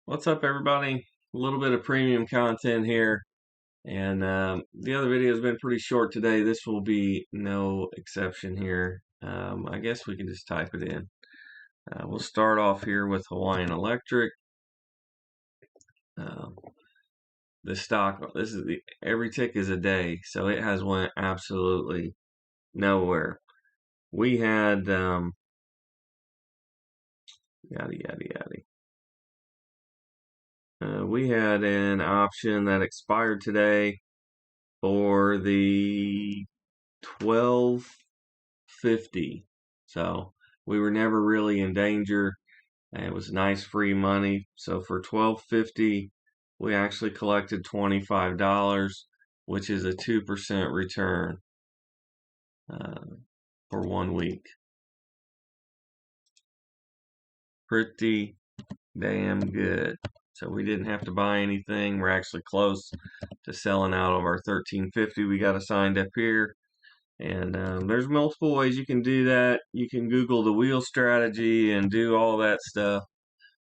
What's up, everybody? A little bit of premium content here, and the other video has been pretty short today. This will be no exception here. I guess we can just type it in. We'll start off here with Hawaiian Electric. Uh, the stock, every tick is a day, so it has went absolutely nowhere. We had yada yada yada. We had an option that expired today for the 12.50. So we were never really in danger. And it was nice free money. So for 12.50, we actually collected $25, which is a 2% return uh, for 1 week. Pretty damn good. So we didn't have to buy anything. We're actually close to selling out of our 13.50 we got assigned up here. And there's multiple ways you can do that. You can Google the wheel strategy and do all that stuff.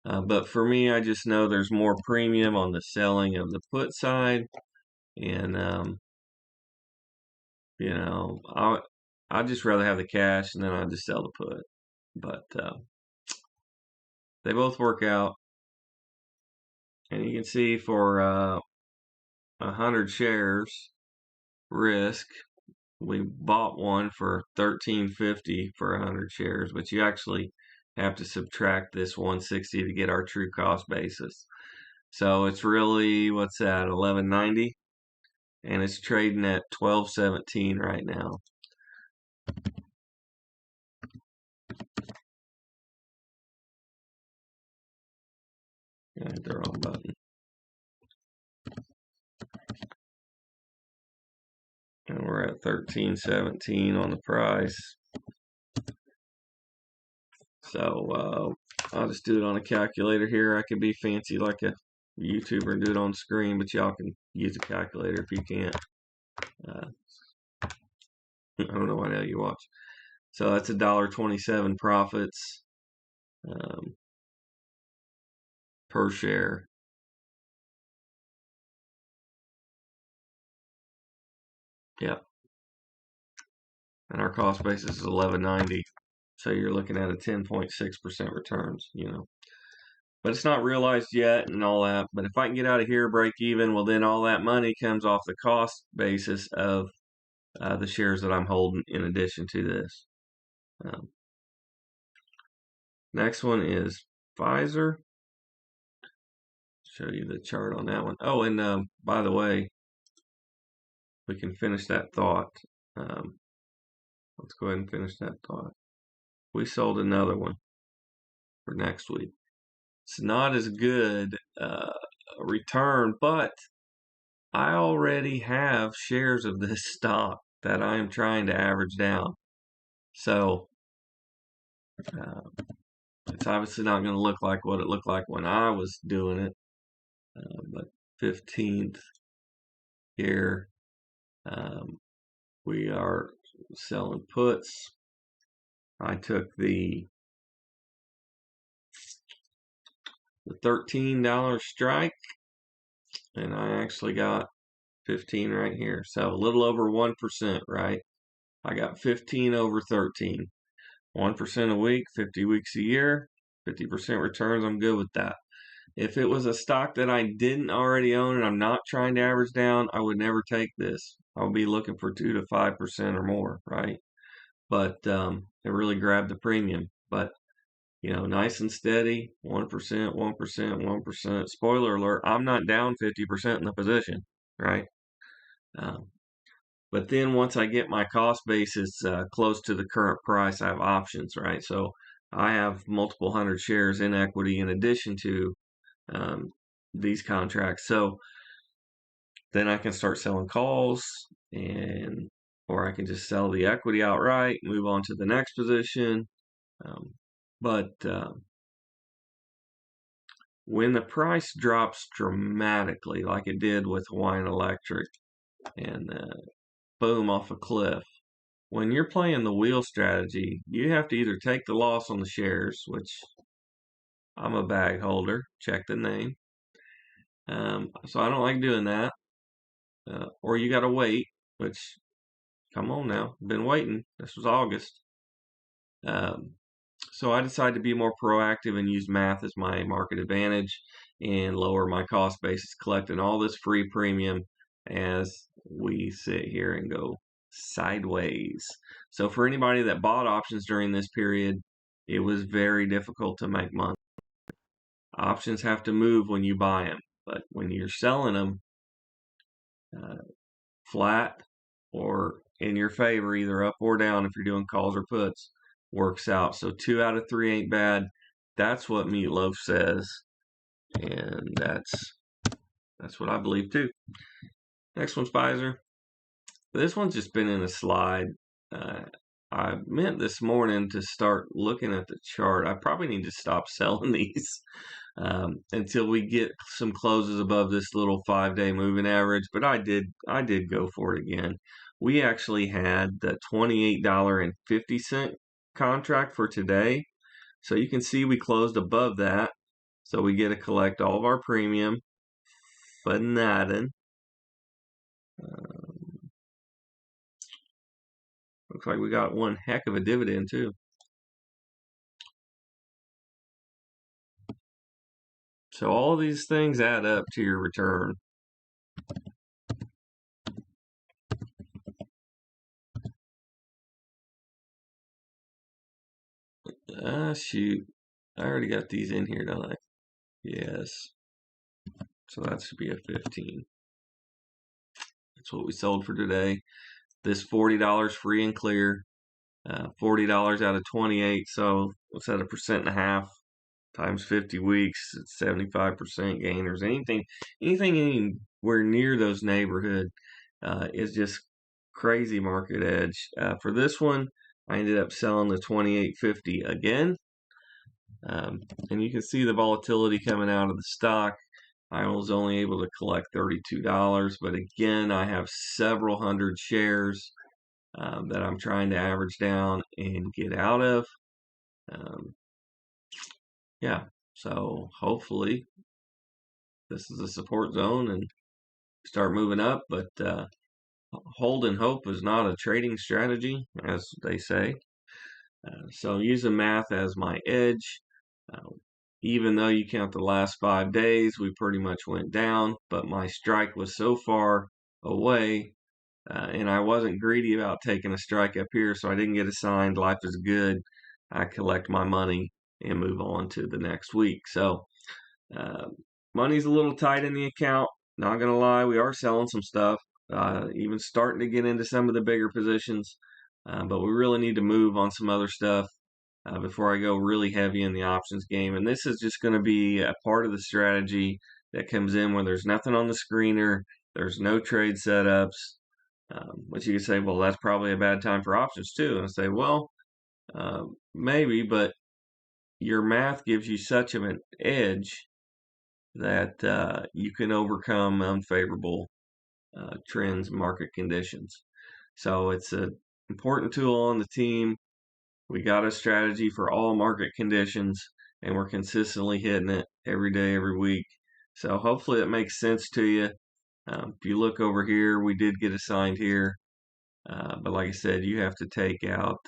But for me, I just know there's more premium on the selling of the put side. And, I'd just rather have the cash and then I'd just sell the put. But they both work out. And you can see for 100 shares risk, we bought one for $13.50 for 100 shares, but you actually have to subtract this 160 to get our true cost basis. So it's really, what's that, 11.90, and it's trading at 12.17 right now. I hit the wrong button. And we're at 13.17 on the price. So I'll just do it on a calculator here. I could be fancy like a YouTuber and do it on screen, but y'all can use a calculator if you can't. I don't know what hell you watch. So that's $1.27 profits per share. Yep. And our cost basis is $11.90. So you're looking at a 10.6% returns, But it's not realized yet and all that. But if I can get out of here, break even, well, then all that money comes off the cost basis of the shares that I'm holding in addition to this. Next one is Pfizer. Show you the chart on that one. Oh, and by the way, we can finish that thought. Let's go ahead and finish that thought. We sold another one for next week. It's not as good a return, but I already have shares of this stock that I am trying to average down. So it's obviously not going to look like what it looked like when I was doing it. But 15th here, we are selling puts. I took the $13 strike, and I actually got 15 right here. So a little over 1%, right? I got 15 over 13. 1% a week, 50 weeks a year, 50% returns. I'm good with that. If it was a stock that I didn't already own and I'm not trying to average down, I would never take this. I'll be looking for 2 to 5% or more, right? But it really grabbed the premium. But nice and steady, 1%, 1%, 1%. Spoiler alert, I'm not down 50% in the position, right? But then once I get my cost basis close to the current price, I have options, right? So I have multiple hundred shares in equity in addition to these contracts. So then I can start selling calls, or I can just sell the equity outright, move on to the next position. But when the price drops dramatically, like it did with Hawaiian Electric, and boom, off a cliff, when you're playing the wheel strategy, you have to either take the loss on the shares, which I'm a bag holder. Check the name. So I don't like doing that. Or you got to wait, which, come on now, been waiting. This was August. So I decided to be more proactive and use math as my market advantage and lower my cost basis, collecting all this free premium as we sit here and go sideways. So for anybody that bought options during this period, it was very difficult to make money. Options have to move when you buy them, but when you're selling them flat or in your favor, either up or down, if you're doing calls or puts, works out. So 2 out of 3 ain't bad. That's what Meatloaf says, and that's what I believe too. Next one's Pfizer. This one's just been in a slide. I meant this morning to start looking at the chart. I probably need to stop selling these until we get some closes above this little 5-day moving average. But I did go for it again. We actually had the $28.50 contract for today. So you can see we closed above that. So we get to collect all of our premium. Fanaden. Looks like we got one heck of a dividend too. So all these things add up to your return. Shoot. I already got these in here, don't I? Yes. So that should be a 15. That's what we sold for today. This $40 free and clear. $40 out of 28. So what's that, 1.5% times 50 weeks? It's 75% gainers. Anything anywhere near those neighborhood is just crazy market edge. For this one, I ended up selling the 28.50 again. And you can see the volatility coming out of the stock. I was only able to collect $32, but again, I have several hundred shares that I'm trying to average down and get out of. Yeah, so hopefully this is a support zone and start moving up, but hold and hope is not a trading strategy, as they say. So using math as my edge, even though you count the last 5 days, we pretty much went down, but my strike was so far away, and I wasn't greedy about taking a strike up here, so I didn't get assigned. Life is good. I collect my money and move on to the next week. So money's a little tight in the account. Not going to lie, we are selling some stuff, even starting to get into some of the bigger positions, but we really need to move on some other stuff before I go really heavy in the options game. And this is just going to be a part of the strategy that comes in when there's nothing on the screener, there's no trade setups, which you could say, well, that's probably a bad time for options too. And I say, well, maybe, but your math gives you such of an edge that you can overcome unfavorable trends, market conditions. So it's an important tool on the team. We got a strategy for all market conditions, and we're consistently hitting it every day, every week. So hopefully it makes sense to you. If you look over here, we did get assigned here. But like I said, you have to take out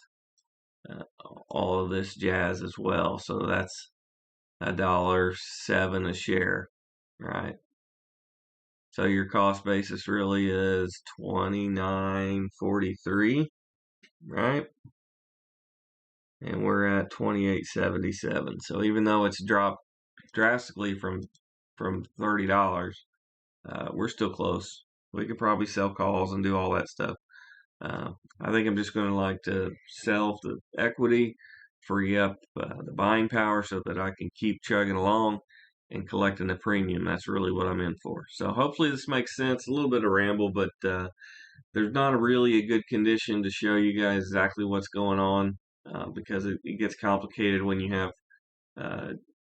all of this jazz as well. So that's $1.07 a share, right? So your cost basis really is $29.43, right? And we're at $28.77. So even though it's dropped drastically from $30, we're still close. We could probably sell calls and do all that stuff. I think I'm just going to like to sell the equity, free up the buying power so that I can keep chugging along and collecting the premium. That's really what I'm in for. So hopefully this makes sense. A little bit of ramble, but there's not really a good condition to show you guys exactly what's going on because it gets complicated when you have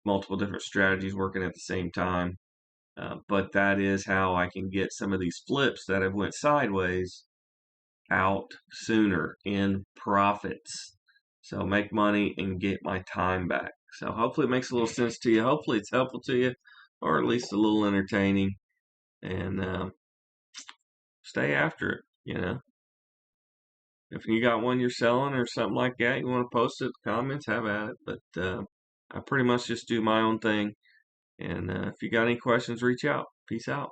multiple different strategies working at the same time. But that is how I can get some of these flips that have went sideways out sooner in profits. So make money and get my time back. So hopefully it makes a little sense to you. Hopefully it's helpful to you, or at least a little entertaining. And stay after it. If you got one you're selling or something like that, you want to post it in the comments, have at it. But I pretty much just do my own thing. And if you got any questions, reach out. Peace out.